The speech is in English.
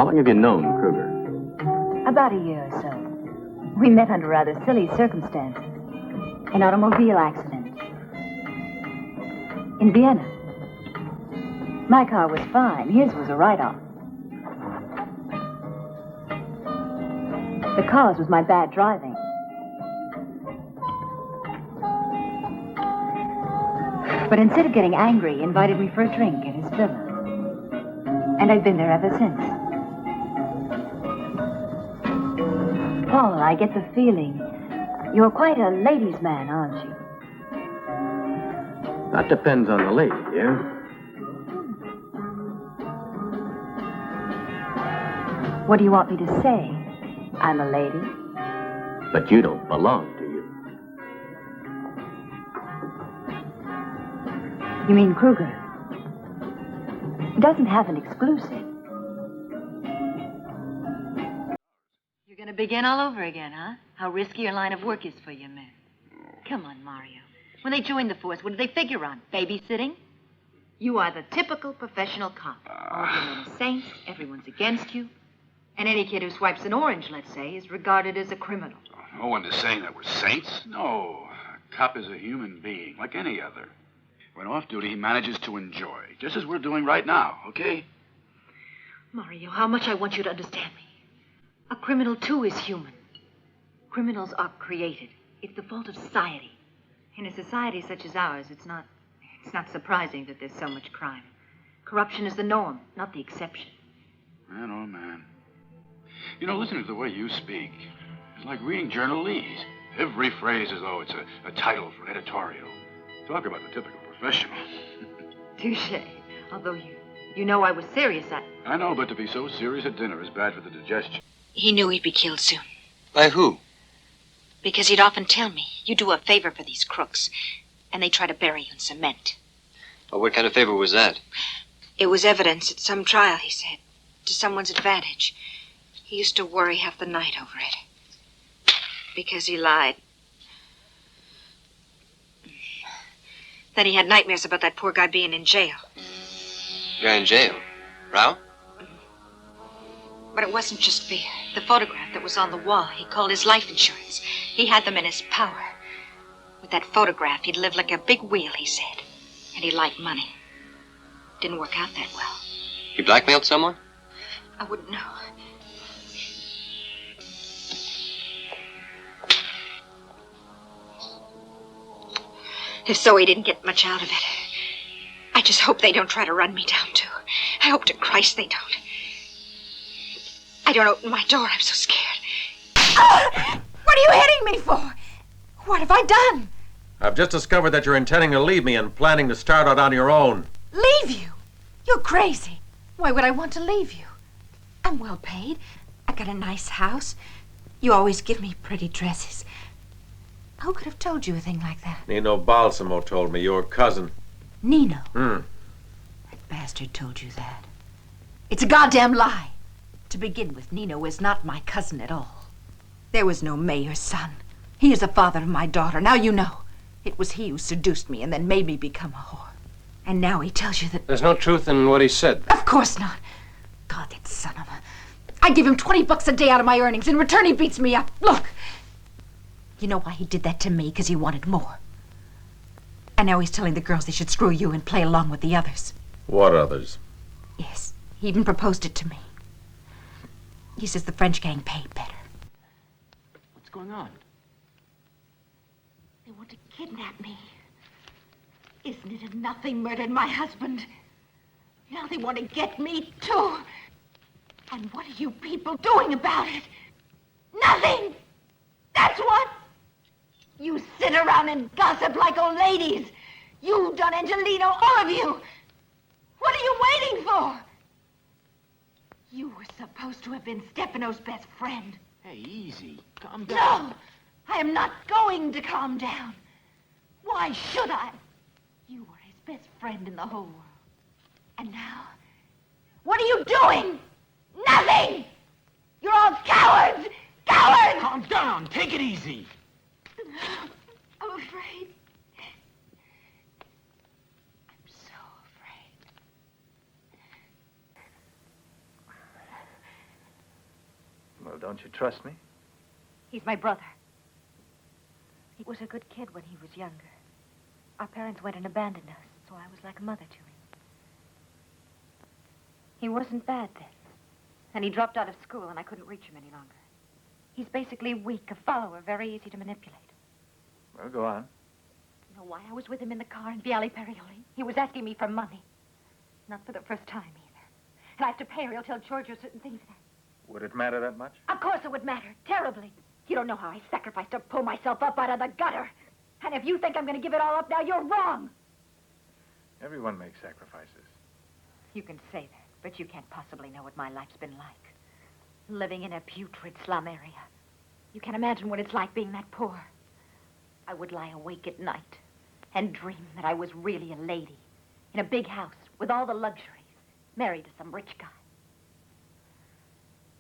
long have you known Kruger? About a year or so. We met under rather silly circumstances. An automobile accident. In Vienna. My car was fine. His was a write-off. The cause was my bad driving. But instead of getting angry, he invited me for a drink at his villa. And I've been there ever since. Paul, I get the feeling you're quite a ladies' man, aren't you? That depends on the lady, yeah? What do you want me to say? I'm a lady? But you don't belong to you. You mean Kruger? He doesn't have an exclusive. You're gonna begin all over again, huh? How risky your line of work is for you men. Come on, Mario. When they joined the force, what did they figure on? Babysitting? You are the typical professional cop. All of your men are saints, everyone's against you. And any kid who swipes an orange, let's say, is regarded as a criminal. No one is saying that we're saints. No, a cop is a human being, like any other. When off duty, he manages to enjoy, just as we're doing right now, okay? Mario, how much I want you to understand me. A criminal, too, is human. Criminals are created. It's the fault of society. In a society such as ours, it's not surprising that there's so much crime. Corruption is the norm, not the exception. Man, oh, man. You know, listening to the way you speak is like reading journalese. Every phrase as though it's a title for an editorial. Talk about the typical professional. Touché. Although you know I was serious at... I know, but to be so serious at dinner is bad for the digestion. He knew he'd be killed soon. By who? Because he'd often tell me, you do a favor for these crooks, and they try to bury you in cement. Oh, what kind of favor was that? It was evidence at some trial, he said, to someone's advantage. He used to worry half the night over it. Because he lied. Then he had nightmares about that poor guy being in jail. Guy in jail? Row? But it wasn't just fear. The photograph that was on the wall, he called his life insurance. He had them in his power. With that photograph, he'd live like a big wheel, he said. And he liked money. Didn't work out that well. He blackmailed someone? I wouldn't know. If so, he didn't get much out of it. I just hope they don't try to run me down, too. I hope to Christ they don't. I don't open my door. I'm so scared. What are you hitting me for? What have I done? I've just discovered that you're intending to leave me and planning to start out on your own. Leave you? You're crazy. Why would I want to leave you? I'm well paid. I got a nice house. You always give me pretty dresses. Who could have told you a thing like that? Nino Balsamo told me, your cousin. Nino? Hmm. That bastard told you that. It's a goddamn lie. To begin with, Nino is not my cousin at all. There was no mayor's son. He is the father of my daughter. Now you know. It was he who seduced me and then made me become a whore. And now he tells you that... There's no truth in what he said. Of course not. God, that son of a... I give him $20 a day out of my earnings. In return, he beats me up. Look. You know why he did that to me? Because he wanted more. And now he's telling the girls they should screw you and play along with the others. What others? Yes, he even proposed it to me. He says the French gang paid better. What's going on? They want to kidnap me. Isn't it enough they murdered my husband? Now they want to get me, too. And what are you people doing about it? Nothing! That's what! You sit around and gossip like old ladies. You, Don Angelino, all of you. What are you waiting for? You were supposed to have been Stefano's best friend. Hey, easy. Calm down. No! I am not going to calm down. Why should I? You were his best friend in the whole world. And now, what are you doing? Nothing! You're all cowards! Cowards! Calm down. Take it easy. I'm afraid. I'm so afraid. Well, don't you trust me? He's my brother. He was a good kid when he was younger. Our parents went and abandoned us, so I was like a mother to him. He wasn't bad then. And he dropped out of school, and I couldn't reach him any longer. He's basically weak, a follower, very easy to manipulate. Well, go on. You know why I was with him in the car in Viale Perioli? He was asking me for money. Not for the first time, either. And I have to pay or he'll tell Giorgio certain things. Would it matter that much? Of course it would matter. Terribly. You don't know how I sacrificed to pull myself up out of the gutter. And if you think I'm going to give it all up now, you're wrong. Everyone makes sacrifices. You can say that, but you can't possibly know what my life's been like. Living in a putrid slum area. You can't imagine what it's like being that poor. I would lie awake at night and dream that I was really a lady in a big house with all the luxuries, married to some rich guy.